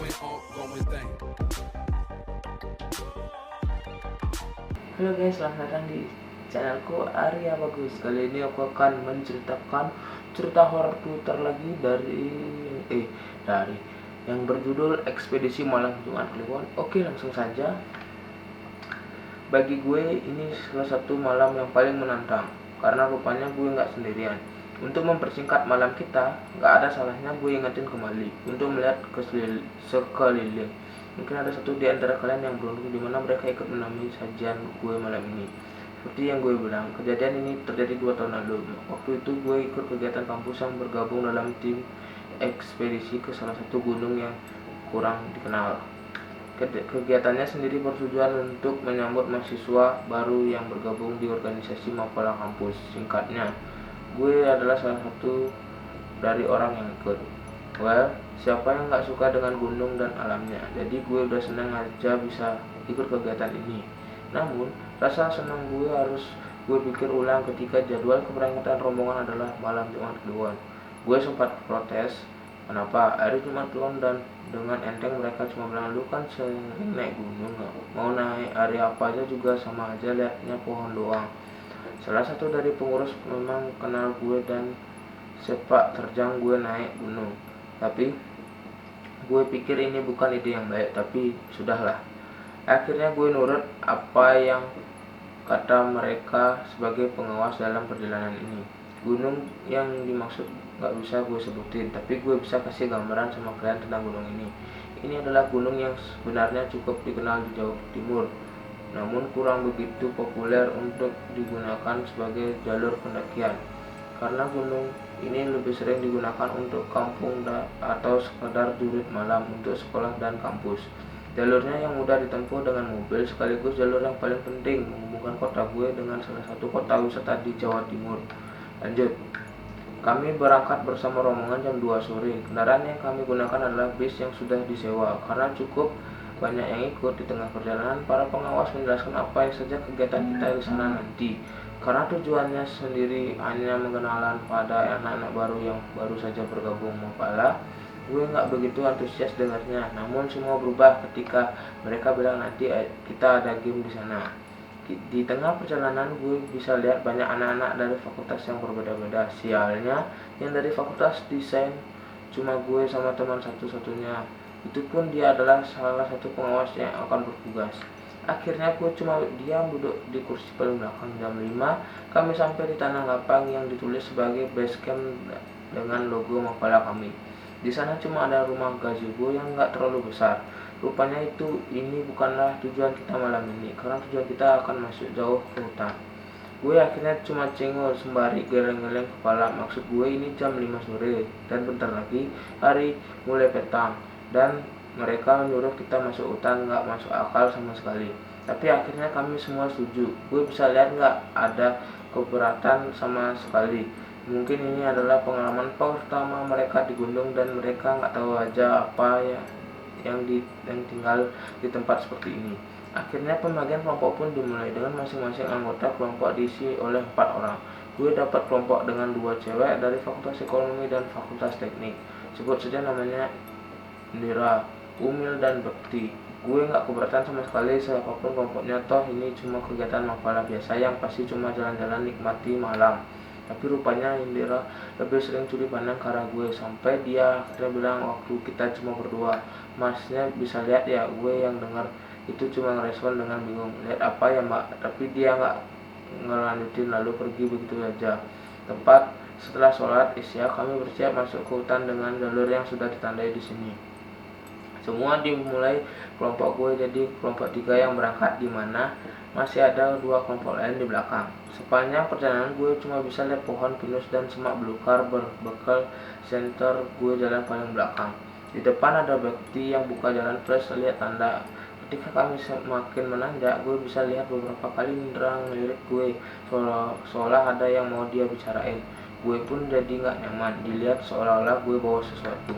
Halo guys, selamat datang di channelku Arya Bagus. Kali ini aku akan menceritakan cerita horor Twitter lagi dari yang berjudul Ekspedisi Malam Jumat Kliwon. Oke, langsung saja. Bagi gue ini salah satu malam yang paling menantang karena rupanya gue nggak sendirian. Untuk mempersingkat malam kita, nggak ada salahnya gue ingetin kembali untuk melihat ke sekeliling. Mungkin ada satu di antara kalian yang beruntung di mana mereka ikut menamai sajian gue malam ini. Seperti yang gue bilang, kejadian ini terjadi 2 tahun lalu. Waktu itu gue ikut kegiatan kampus yang bergabung dalam tim ekspedisi ke salah satu gunung yang kurang dikenal. Kegiatannya sendiri bertujuan untuk menyambut mahasiswa baru yang bergabung di organisasi Mapala kampus. Singkatnya, gue adalah salah satu dari orang yang ikut. Well, siapa yang gak suka dengan gunung dan alamnya? Jadi gue udah senang aja bisa ikut kegiatan ini. Namun, rasa senang gue pikir ulang ketika jadwal keberangkatan rombongan adalah malam Jumat Kliwon. Gue sempat protes, kenapa hari Jumat Kliwon dan dengan enteng mereka cuma bilang, lu kan sering naik gunung, mau naik hari apa aja juga sama aja, liatnya pohon doang. Salah satu dari pengurus memang kenal gue dan sepak terjang gue naik gunung. Tapi gue pikir ini bukan ide yang baik, tapi sudahlah. Akhirnya gue nurut apa yang kata mereka sebagai pengawas dalam perjalanan ini. Gunung yang dimaksud gak bisa gue sebutin, tapi gue bisa kasih gambaran sama kalian tentang gunung ini. Ini adalah gunung yang sebenarnya cukup dikenal di Jawa Timur, namun kurang begitu populer untuk digunakan sebagai jalur pendakian. Karena gunung ini lebih sering digunakan untuk kampung atau sekedar jurit malam untuk sekolah dan kampus. Jalurnya yang mudah ditempuh dengan mobil, sekaligus jalur yang paling penting menghubungkan kota gue dengan salah satu kota wisata di Jawa Timur. Lanjut, kami berangkat bersama rombongan jam 2 sore. Kendaraan yang kami gunakan adalah bis yang sudah disewa. Karena cukup banyak yang ikut, di tengah perjalanan para pengawas menjelaskan apa yang saja kegiatan kita di sana nanti. Karena tujuannya sendiri hanya mengenalan pada anak-anak baru yang baru saja bergabung Mapala, gue nggak begitu antusias dengarnya. Namun semua berubah ketika mereka bilang nanti kita ada game di sana. Di tengah perjalanan gue bisa lihat banyak anak-anak dari fakultas yang berbeda-beda. Sialnya, yang dari fakultas desain cuma gue sama teman satu-satunya. Itu pun dia adalah salah satu pengawas yang akan bertugas. Akhirnya gue cuma diam duduk di kursi paling belakang. Jam 5 kami sampai di tanah lapang yang ditulis sebagai base camp dengan logo Mapala kami. Di sana cuma ada rumah gazebo yang gak terlalu besar. Rupanya ini bukanlah tujuan kita malam ini, karena tujuan kita akan masuk jauh ke hutan. Gue akhirnya cuma cengol sembari geleng-geleng kepala. Maksud gue ini jam 5 sore dan bentar lagi hari mulai petang, dan mereka menyuruh kita masuk hutan. Gak masuk akal sama sekali. Tapi akhirnya kami semua setuju. Gue bisa lihat gak ada keberatan sama sekali. Mungkin ini adalah pengalaman pertama mereka di gunung dan mereka gak tahu aja apa yang tinggal di tempat seperti ini. Akhirnya pembagian kelompok pun dimulai dengan masing-masing anggota kelompok diisi oleh 4 orang. Gue dapat kelompok dengan 2 cewek dari Fakultas Ekonomi dan Fakultas Teknik. Sebut saja namanya Indira, Umil, dan Bekti. Gue gak keberatan sama sekali siapapun kelompoknya, toh ini cuma kegiatan Mapala biasa yang pasti cuma jalan-jalan nikmati malam. Tapi rupanya Indira lebih sering curi pandang ke arah gue, sampai dia akhirnya bilang waktu kita cuma berdua, masnya bisa lihat ya. Gue yang dengar itu cuma ngerespon dengan bingung, lihat apa ya mbak, tapi dia gak ngelanjutin lalu pergi begitu saja. Tepat setelah sholat isya kami bersiap masuk ke hutan dengan jalur yang sudah ditandai di sini. Semua dimulai kelompok gue jadi kelompok 3 yang berangkat, di mana masih ada 2 kelompok lain di belakang. Sepanjang perjalanan gue cuma bisa lihat pohon pinus dan semak belukar berbekal senter. Gue jalan paling belakang. Di depan ada Bekti yang buka jalan plus lihat tanda. Ketika kami semakin menanjak, gue bisa lihat beberapa kali Indra ngelirik gue seolah ada yang mau dia bicarain. Gue pun jadi gak nyaman dilihat, seolah-olah gue bawa sesuatu.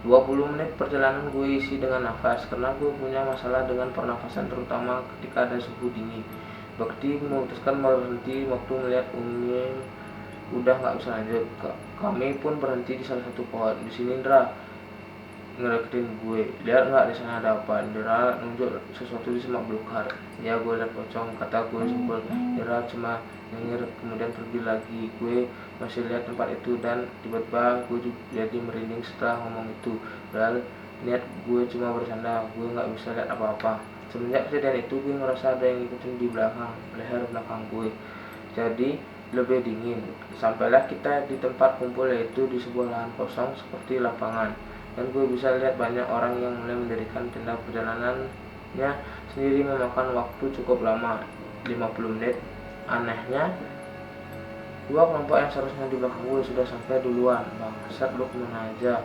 20 menit perjalanan gue isi dengan nafas, karena gue punya masalah dengan pernafasan, terutama ketika ada suhu dingin. Bekti memutuskan berhenti waktu melihat Umi udah gak bisa lanjut. Kami pun berhenti di salah satu pohon. Di sini Indra, ngedeketin gue. Lihat nggak di sana ada apa? Indra nunjuk sesuatu di semak belukar. Ya gue lihat pocong, kata gue simpel. Indra cuma nyengir kemudian pergi lagi. Gue masih lihat tempat itu dan tiba-tiba gue juga jadi merinding setelah ngomong itu. Padahal niat gue cuma bercanda, gue nggak bisa lihat apa-apa. Semenjak kejadian itu gue ngerasa ada yang ngikutin di belakang, leher belakang gue. Jadi lebih dingin. Sampailah kita di tempat kumpul, yaitu di sebuah lahan kosong seperti lapangan. Dan gue bisa lihat banyak orang yang mulai mendirikan tenda. Perjalanannya sendiri memakan waktu cukup lama, 50 menit. Anehnya, dua kelompok yang seharusnya di belakang gue sudah sampai duluan. Bangsat, lu kemana aja?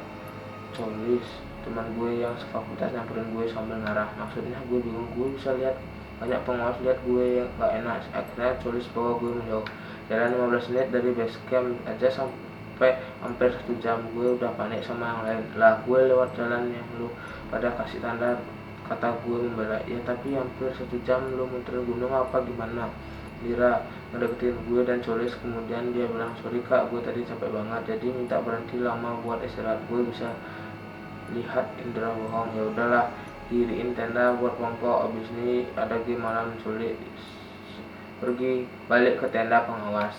Colis, teman gue yang sefakultas nyamperin gue sambil ngarah. Maksudnya gue bingung, gue bisa lihat banyak pengawas lihat gue yang gak enak. Akhirnya Colis bawa gue menjauh. Jalan 15 menit dari base camp aja sampai hampir 1 jam. Gue udah panik sama yang lain. Lah gue lewat jalan yang lu pada kasih tanda, kata gue membela. Ya tapi hampir 1 jam lu muterin gunung apa gimana? Dira ngedeketin gue dan Colis, kemudian dia bilang, sorry kak, gue tadi capek banget jadi minta berhenti lama buat istirahat. Gue bisa lihat Indra bohong. Ya udahlah, diriin tenda buat kelompok. Abis ini ada game malam. Colis pergi balik ke tenda pengawas.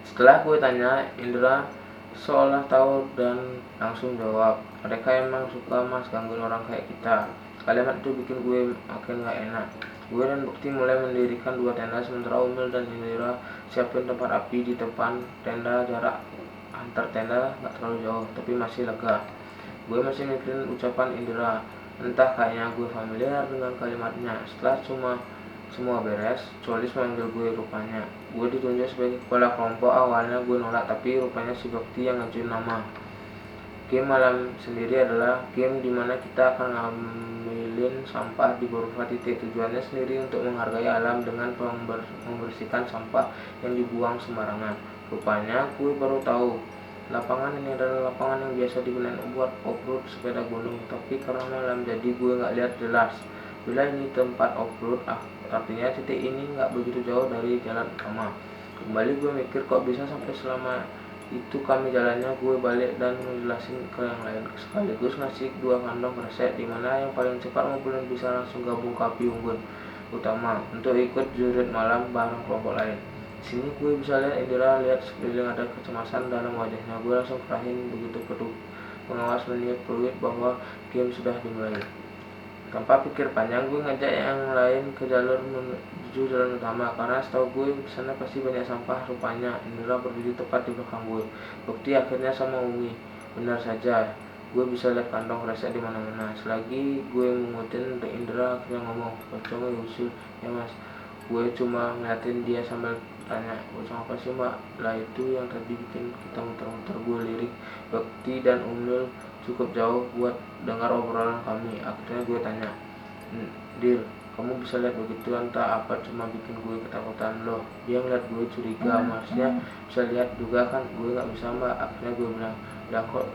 Setelah gue tanya, Indra seolah tahu dan langsung jawab, mereka emang suka mas gangguin orang kayak kita. Kalimat itu bikin gue makin gak enak. Gue dan Bukti mulai mendirikan 2 tenda, sementara Umil dan Indra siapin tempat api di depan tenda. Jarak antar tenda gak terlalu jauh, tapi masih lega. Gue masih mikirin ucapan Indra, entah kayaknya gue familiar dengan kalimatnya. Setelah semua beres, Colis manggil gue. Rupanya gue ditunjuk sebagai kepala kelompok. Awalnya gue nolak, tapi rupanya si Bakti yang ngajuin nama. Game malam sendiri adalah game dimana kita akan ngambilin sampah di beberapa titik. Tujuannya sendiri untuk menghargai alam dengan membersihkan sampah yang dibuang sembarangan. Rupanya gue baru tahu, lapangan ini adalah lapangan yang biasa digunakan buat off-road sepeda gunung. Tapi karena malam jadi gue gak lihat jelas. Bila ini tempat off-road, artinya titik ini nggak begitu jauh dari jalan utama. Kembali gue mikir, kok bisa sampai selama itu kami jalannya. Gue balik dan ngejelasin ke yang lain, sekaligus ngasih 2 kantong resep dimana yang paling cepat mobil bisa langsung gabung ke api unggun utama untuk ikut jurit malam bareng kelompok lain. Sini gue bisa lihat Indra lihat sekeliling, ada kecemasan dalam wajahnya. Gue langsung kerahin begitu pengawas meniup peluit bahwa game sudah dimulai. Tanpa pikir panjang, gue ngajak yang lain ke jalur menuju jalan utama, karena setahu gue di sana pasti banyak sampah. Rupanya Indra berdiri tepat di belakang gue. Bukti akhirnya sama Umi. Benar saja, gue bisa lihat kantong resek di mana-mana. Selagi gue mengutin, Indra akhirnya ngomong, pocong usul ya mas. Gue cuma ngeliatin dia sambil tanya, pocong apa sih mbak? Lah itu yang tadi bikin kita muter-muter. Gue lirik. Bakti dan Umil cukup jauh buat dengar obrolan kami. Akhirnya gue tanya, Dir, kamu bisa lihat begitu entah apa cuma bikin gue ketakutan loh. Dia ngeliat gue curiga, maksudnya bisa lihat juga kan? Gue nggak bisa mbak. Akhirnya gue bilang, ya kok,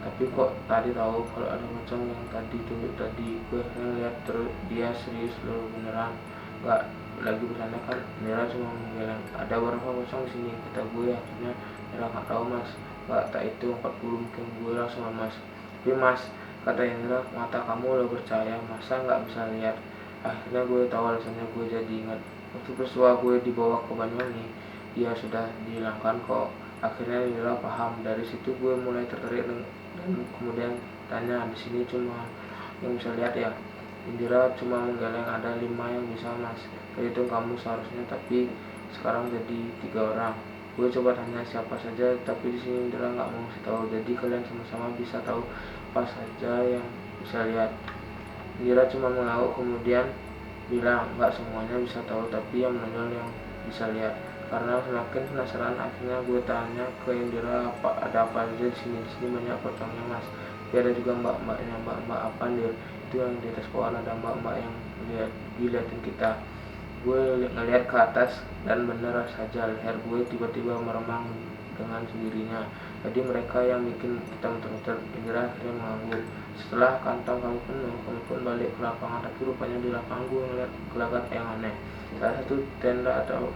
tapi kok tadi tahu kalau ada pocong yang tadi tunjuk tadi. Gue ngeliat terus dia serius loh, beneran nggak lagi bercanda kan. Mira cuma bilang ada berapa pocong di sini, kata gue. Akhirnya Mira nggak tahu mas, nggak tak itu 40 mungkin. Gue langsung lemas. Tapi mas, kata Indra, mata kamu lo percaya, masa nggak bisa lihat? Akhirnya gue tahu alasannya. Gue jadi ingat waktu peristiwa gue dibawa ke Banyuwangi, dia sudah dihilangkan kok. Akhirnya Indra paham. Dari situ gue mulai tertarik dan kemudian tanya, di sini cuma yang bisa lihat ya? Indra cuma menggeleng, ada 5 yang bisa mas, terhitung kamu seharusnya, tapi sekarang jadi 3 orang. Gue coba tanya siapa saja, tapi di sini Indra nggak mau kasih tahu. Jadi kalian sama-sama bisa tahu apa saja yang bisa lihat. Indra cuma mengangguk kemudian bilang nggak semuanya bisa tahu, tapi yang menonjol yang bisa lihat. Karena semakin penasaran, akhirnya gue tanya ke Indra, ada apa aja di sini? Di sini banyak pocongnya mas. Tapi ada juga mbak-mbaknya. Mbak-mbak apa Dir? Itu yang di atas pohon ada mbak-mbak yang dilihatin kita. Gue ngeliat ke atas dan bener saja leher gue tiba-tiba meremang dengan sendirinya. Jadi mereka yang bikin kita muter-muter. Indra akhirnya mengangguk. Setelah kantong kami penuh, kami pun balik ke lapangan. Tapi rupanya di lapangan gue ngeliat gelagat yang aneh. Salah satu tenda atau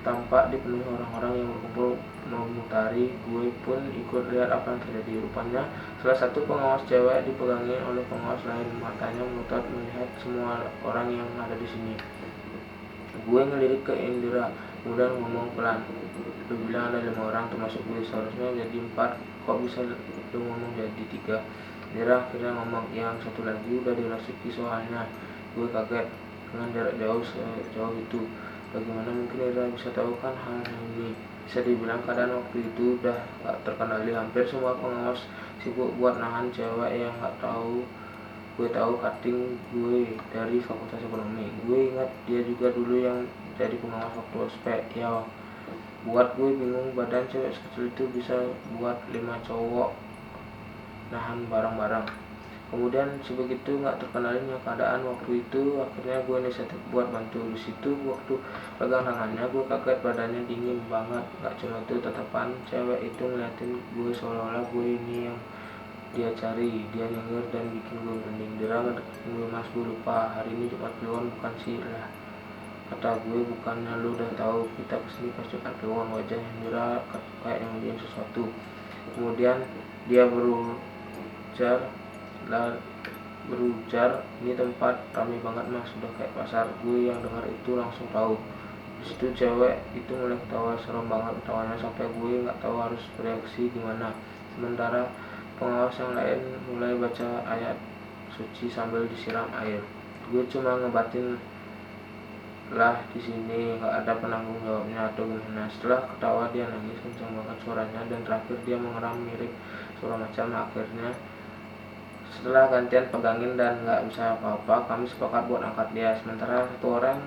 tampak dipenuhi orang-orang yang berkumpul memutari. Gue pun ikut lihat apa yang terjadi. Rupanya salah satu pengawas cewek dipegangi oleh pengawas lain. Matanya melotot melihat semua orang yang ada di sini. Gue ngelirik ke Indira, kemudian ngomong pelan. Lu bilang ada 5 orang termasuk gue, seharusnya jadi 4. Kok bisa lu ngomong jadi 3? Indira akhirnya ngomong, yang satu lagi udah dirasuki soalnya. Gue kaget dengan jarak jauh sejauh itu. Bagaimana mungkin Indira bisa tahu kan hal ini? Bisa dibilang keadaan waktu itu udah gak terkendali. Hampir semua pengawas sibuk buat nahan cewek yang gak tahu. Gue tahu cutting gue dari Fakultas Ekonomi. Gue ingat dia juga dulu yang jadi pengawas waktu ospek. Ya, buat gue bingung, badan cewek sekecil itu bisa buat 5 cowok nahan barang-barang. Kemudian sebegitu nggak terkenalinya keadaan waktu itu, akhirnya gue inisiatif buat bantu. Di situ waktu pegang tangannya, gue kaget, badannya dingin banget. Gak cuma itu, tatapan cewek itu ngeliatin gue seolah-olah gue ini yang dia cari. Dia nyengir dan bikin gue merinding. Dia ngedeketin gue, mas gue lupa hari ini Jumat Kliwon bukan sih lah, kata gue. Bukannya lu udah tahu kita kesini pas Jumat Kliwon? Wajahnya Indira kayak nyembunyiin sesuatu. Kemudian dia berujar, ini tempat ramai banget mas, sudah kayak pasar. Gue yang dengar itu langsung tahu. Disitu cewek itu mulai ketawa, serem banget ketawanya sampai gue nggak tahu harus bereaksi gimana. Sementara pengawas yang lain mulai baca ayat suci sambil disiram air. Gue cuma ngebatin lah, di sini nggak ada penanggung jawabnya atau gimana. Setelah ketawa dia nangis kencang banget suaranya, dan terakhir dia mengeram mirip suara macam. Akhirnya setelah gantian pegangin dan nggak bisa apa-apa, kami sepakat buat angkat dia. Sementara satu orang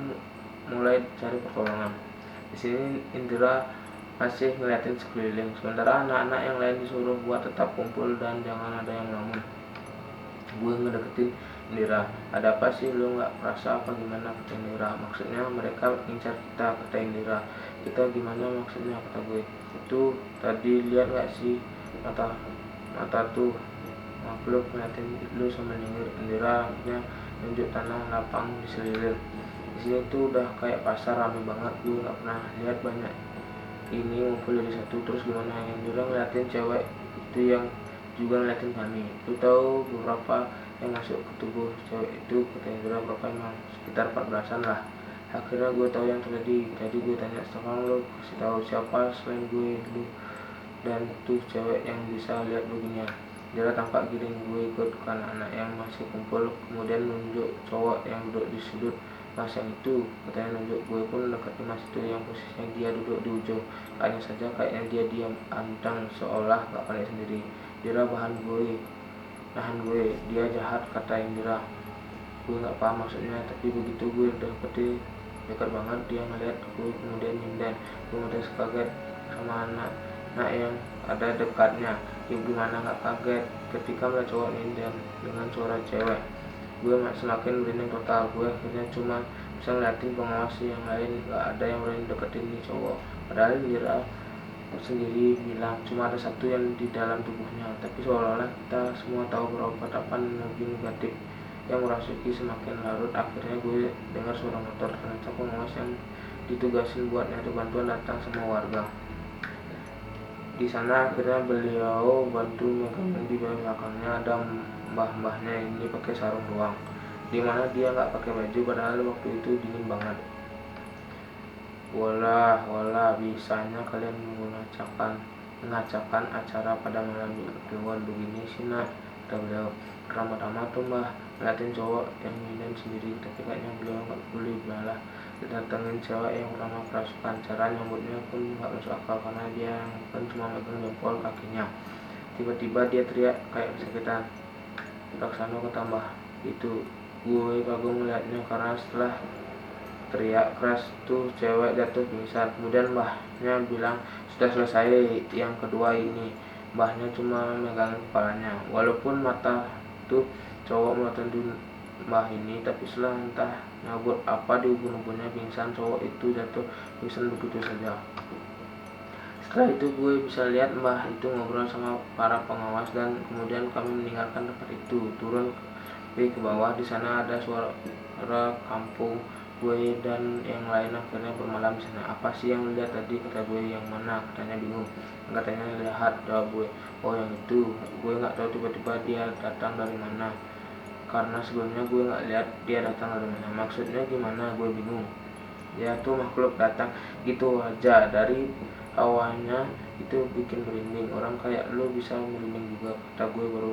mulai cari pertolongan. Di sini Indira masih ngeliatin sekeliling, sementara anak-anak yang lain disuruh buat tetap kumpul dan jangan ada yang ngelamun. Gue ngedeketin Indira, ada apa sih, lu nggak merasa apa gimana, kata Indira. Maksudnya mereka ngincar kita, kata Indira. Kita gimana maksudnya, kata gue. Itu tadi lihat nggak sih mata tuh makhluk ngeliatin lu sama nyengir. Indira akhirnya nunjuk tanah lapang di selilir. Di sini tuh udah kayak pasar, rame banget. Gue nggak pernah lihat banyak ini ngumpul jadi satu. Terus gimana? Indira ngeliatin cewek itu yang juga ngeliatin kami. Lu tahu beberapa yang masuk ke tubuh cewek itu, kata Indira. Berapa emang? Sekitar 14-an lah. Akhirnya gue tahu yang terjadi. Jadi gue tanya, sekarang lu kasih tahu siapa selain gue, lu dan tuh cewek yang bisa lihat beginian. Dia tampak giring gue ikut ke anak-anak yang masih kumpul. Kemudian nunjuk cowok yang duduk di sudut. Mas yang itu, katanya nunjuk. Gue pun dekati mas itu yang posisinya dia duduk di ujung. Hanya saja kayaknya dia diam antang seolah gak panik sendiri. Dia nahan gue. Dia jahat, kata Indira. Gue gak paham maksudnya, tapi begitu gue dekat banget, dia ngeliat gue kemudian nyindan. Gue udah kaget sama anak yang ada dekatnya. Ya gimana gak kaget ketika melihat cowok nyindan dengan suara cewek. Gue semakin merinding total. Gue akhirnya cuma bisa ngeliatin pengawas yang lain, gak ada yang berani deketin nih cowok. Padahal Indira sendiri bilang cuma ada satu yang di dalam tubuhnya. Tapi seolah-olah kita semua tahu bahwa tatapan lebih negatif yang merasuki semakin larut. Akhirnya gue dengar suara motor. Ternyata pengawas yang ditugasin buat nyari bantuan datang sama warga. Di sana akhirnya beliau bantu megang di belakangnya ada mbah-mbahnya ini pakai sarung doang, dimana dia nggak pakai baju padahal waktu itu dingin banget. Wala bisanya kalian mengacapkan acara pada malam Kliwon begini sih nak, kata beliau. Pertama-tama tuh mbah ngeliatin cowok yang minum sendiri, tapi kayaknya beliau nggak peduli. Malah didatengin cewek yang bernama kerasukan. Cara nyambutnya pun nggak masuk akal karena dia kan cuma megang jempol kakinya. Tiba-tiba dia teriak kayak kesakitan. Laksana ketambah itu. Gue kagum melihatnya karena setelah teriak keras tuh cewek jatuh pingsan. Kemudian mbahnya bilang sudah selesai yang kedua ini. Mbahnya cuma megang kepalanya. Walaupun mata tuh cowok melototin mbah ini, tapi setelah entah nyabut apa di ubun-ubunnya pingsan. Cowok itu jatuh pingsan begitu saja. Setelah itu gue bisa lihat mbah itu ngobrol sama para pengawas, dan kemudian kami meninggalkan tempat itu, turun ke bawah. Di sana ada suara kampung Gue dan yang lain akhirnya bermalam di sana. Apa sih yang lihat tadi, kata gue. Yang mana, katanya bingung. Katanya lihat, jawab gue. Oh yang itu. Gue nggak tahu, tiba-tiba dia datang dari mana, karena sebelumnya gue nggak lihat dia datang dari mana. Maksudnya gimana, gue bingung. Ya tuh makhluk datang gitu aja dari awalnya, itu bikin merinding. Orang kayak lo bisa merinding juga, kata gue. Baru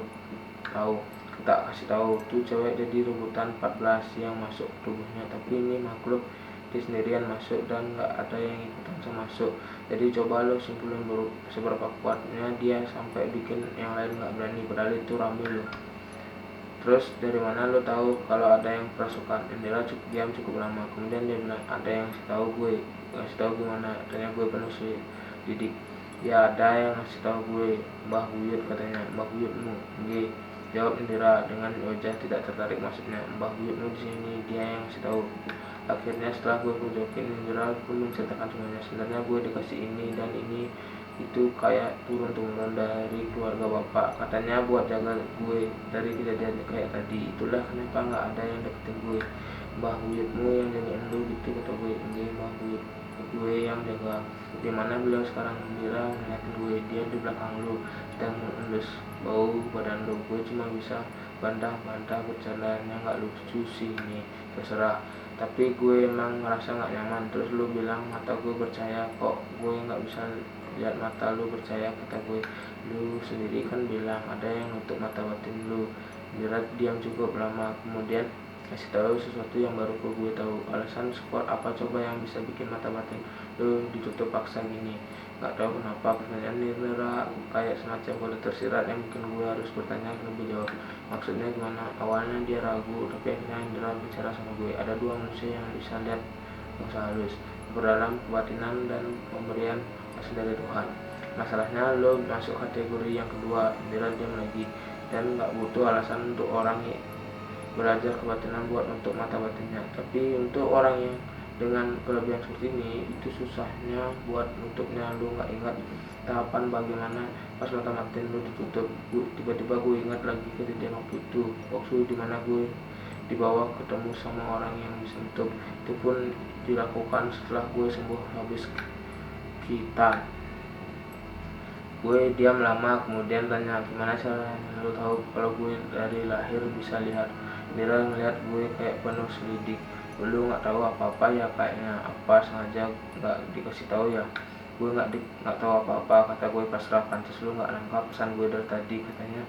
tahu, kita kasih tahu tuh cewek jadi rebutan 14 yang masuk tubuhnya, tapi ini makhluk dia sendirian masuk dan nggak ada yang ikutan sama masuk. Jadi coba lo simpulin baru seberapa kuatnya dia sampai bikin yang lain nggak berani, padahal itu rame lo. Terus dari mana lo tahu kalau ada yang kerasukan? Indira cukup diam cukup lama, kemudian dia bilang, ada yang ngasih tahu gue. Ngasih tahu gimana? Tanya gue penuh didik. Ya ada yang ngasih tahu gue, Mbah Buyut, katanya. Mbah Buyutmu? Nggih, jawab Indira dengan wajah tidak tertarik. Maksudnya Mbah Buyutmu di sini, dia yang ngasih tahu. Akhirnya setelah gue tunjukin, Indira pun menceritakan semuanya. Sebenarnya gue dikasih ini dan ini itu kayak turun-temurun dari keluarga bapak, katanya buat jaga gue dari kejadian kayak tadi. Itulah kenapa nggak ada yang deketin gue. Mbah Buyutmu yang jagain lu gitu, kata gue. Enggak, Mbah Buyut gue yang jaga. Di mana beliau sekarang? Indira ngeliatin gue. Dia di belakang lu, sedang mengendus bau badan lu. Gue cuma bisa bantah-bantah bercandanya nggak lucu sih ini, terserah. Tapi gue emang ngerasa nggak nyaman. Terus lu bilang mata gue percaya, kok gue nggak bisa lihat mata lu percaya, kata gue. Lu sendiri kan bilang ada yang nutup mata batin lu. Indira diam cukup lama, kemudian kasih tahu sesuatu yang baru ke gue tahu. Alasan sekuat apa coba yang bisa bikin mata batin lu ditutup paksa gini? Gak tahu kenapa pertanyaan Indira kayak semacam kode tersirat yang bikin gue harus bertanya lebih jauh. Maksudnya gimana? Awalnya dia ragu, tapi akhirnya Indira bicara sama gue. Ada dua manusia yang bisa lihat yang sehalus, berdalam kebatinan dan pemberian asal dari Tuhan. Masalahnya lo masuk kategori yang kedua. Indira diam lagi, dan gak butuh alasan untuk orang belajar kebatinan buat nutup mata batinnya. Tapi untuk orang yang dengan kelebihan seperti ini, itu susahnya buat nutupnya. Lu nggak ingat tahapan bagaimana pas mata batin lu ditutup. Tiba-tiba gue ingat lagi kejadian waktu itu, waktu dimana gue dibawa ketemu sama orang yang bisa nutup. Itu pun dilakukan setelah gue sembuh habis kita. Gue diam lama, kemudian tanya, gimana caranya lu tahu kalau gue dari lahir bisa lihat? Mira ngeliat gue kayak penuh selidik. Lu nggak tahu apa-apa ya kayaknya. Apa sengaja nggak dikasih tahu ya? Gue nggak tahu apa-apa, kata gue pasrah. Pantas lu nggak nangkap pesan gue dari tadi, katanya.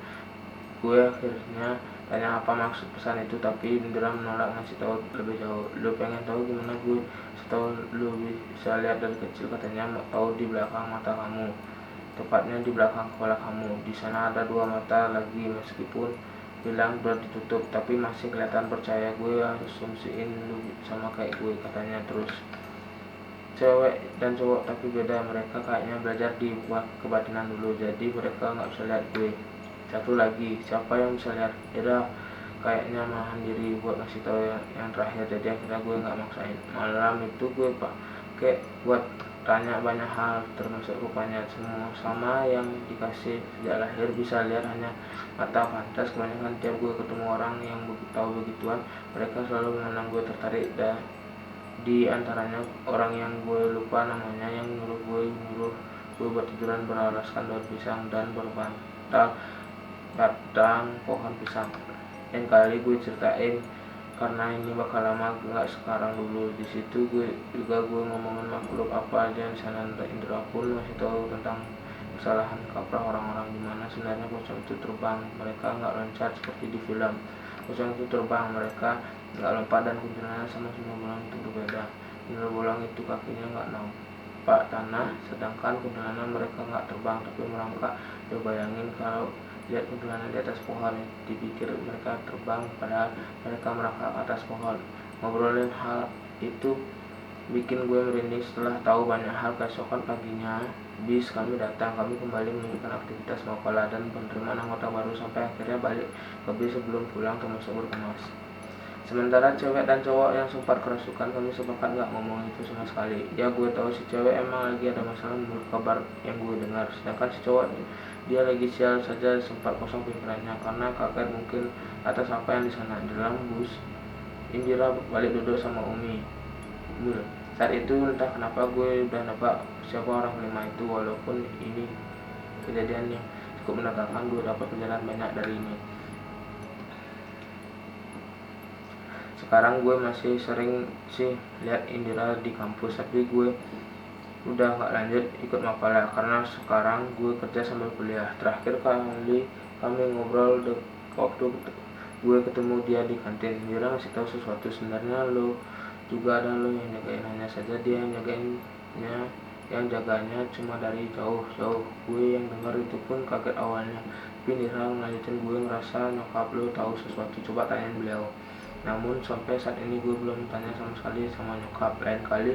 Gue akhirnya tanya apa maksud pesan itu, tapi Indra menolak ngasih tahu lebih jauh. Lu pengen tahu gimana gue setahu lu bisa lihat dari kecil? Katanya mau tahu di belakang mata kamu, tepatnya di belakang kepala kamu. Di sana ada dua mata lagi, meskipun bilang udah ditutup, tapi masih kelihatan. Percaya gue, asumsiin lu sama kayak gue, katanya. Terus cewek dan cowok tapi beda, mereka kayaknya belajar di kebatinan dulu, jadi mereka nggak bisa lihat gue. Satu lagi, siapa yang bisa lihat? Eda kayaknya nahan diri buat ngasih tahu yang terakhir, jadi akhirnya gue nggak maksain. Malam itu gue pakai buat tanya banyak hal, termasuk rupanya semua sama yang dikasih sejak lahir bisa lihat hanya mata. Pantas kebanyakan tiap gue ketemu orang yang tahu begituan, mereka selalu memandang gue tertarik. Dan di antaranya orang yang gue lupa namanya, yang nyuruh gue buat tiduran beralaskan daun pisang dan berbantal batang pohon pisang. Yang kali gue ceritain karena ini bakal lama, nggak sekarang dulu. Di situ gue ngomongin makhluk apa aja di sana. Indra pun masih tahu tentang kesalahan kaprah orang-orang, dimana sebenarnya pocong itu terbang, mereka nggak loncat seperti di film. Pocong itu terbang, mereka nggak lompat, dan kuntilanak sama sundel bolong itu berbeda. Sundel bolong itu kakinya nggak nampak tanah, sedangkan kuntilanak mereka nggak terbang tapi merangkak. Coba bayangin kalau lihat kuntilanak di atas pohon, dipikir mereka terbang, padahal mereka merangkak ke atas pohon. Ngobrolin hal itu bikin gue merinding. Setelah tahu banyak hal, keesokan paginya bis kami datang. Kami kembali melanjutkan aktivitas mapala dan penerimaan anggota baru, sampai akhirnya balik ke bis sebelum pulang termasuk berkemas. Sementara cewek dan cowok yang sempat kerasukan, kami sepakat gak ngomong itu sama sekali. Ya gue tahu si cewek emang lagi ada masalah menurut kabar yang gue dengar, sedangkan si cowok dia lagi sial saja, sempat kosong pikirannya karena kaget mungkin atas apa yang di sana. Di dalam bus Indira balik duduk sama Umi. Saat itu entah kenapa gue udah nebak siapa orang kelima itu, walaupun ini kejadian yang cukup menegangkan. Gue dapat pelajaran banyak dari ini. Sekarang gue masih sering sih lihat Indira di kampus, tapi gue udah nggak lanjut ikut Mapala karena sekarang gue kerja sambil kuliah. Terakhir kali kami ngobrol waktu gue ketemu dia di kantin. Dia ngasih tahu sesuatu, sebenarnya lo juga ada lo yang jagain, hanya saja dia yang jaganya cuma dari jauh-jauh. Gue yang dengar itu pun kaget awalnya, tapi Nira ngelanjutin, gue ngerasa nyokap lo tahu sesuatu, coba tanyain beliau. Namun sampai saat ini gue belum tanya sama sekali sama nyokap. Lain kali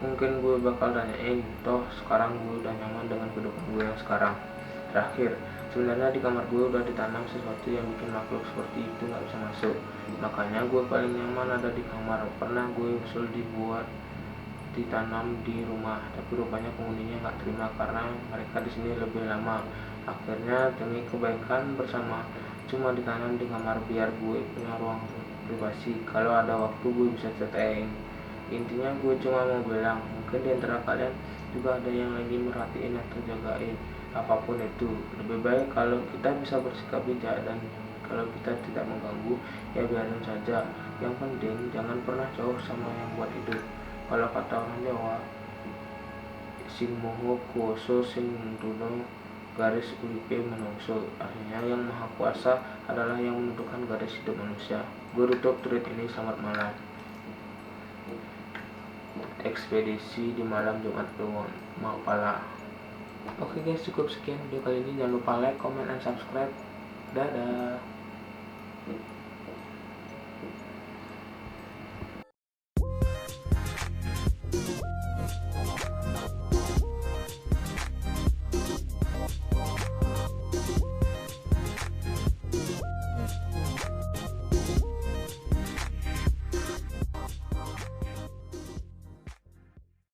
mungkin gue bakal tanyain, toh sekarang gue udah nyaman dengan kehidupan gue yang sekarang. Terakhir, sebenarnya di kamar gue udah ditanam sesuatu yang bikin makhluk seperti itu nggak bisa masuk. Makanya gue paling nyaman ada di kamar. Pernah gue usul dibuat ditanam di rumah, tapi rupanya penghuninya nggak terima karena mereka di sini lebih lama. Akhirnya demi kebaikan bersama, cuma ditanam di kamar biar gue punya ruang privasi. Kalau ada waktu gue bisa ceritain. Intinya gue cuma mau bilang, mungkin di antara kalian juga ada yang lagi merhatiin atau jagain. Apapun itu, lebih baik kalau kita bisa bersikap bijak, dan kalau kita tidak mengganggu, ya biarin saja. Yang penting jangan pernah jauh sama yang buat hidup. Kalau kata orang Jawa, sing moho kuoso sing duno garis uripe menungso, artinya yang maha kuasa adalah yang menentukan garis hidup manusia. Gue tutup tweet ini, selamat malam. Ekspedisi di malam Jumat ke Mapala. Oke guys, cukup sekian video kali ini. Jangan lupa like, comment, dan subscribe. Dadah.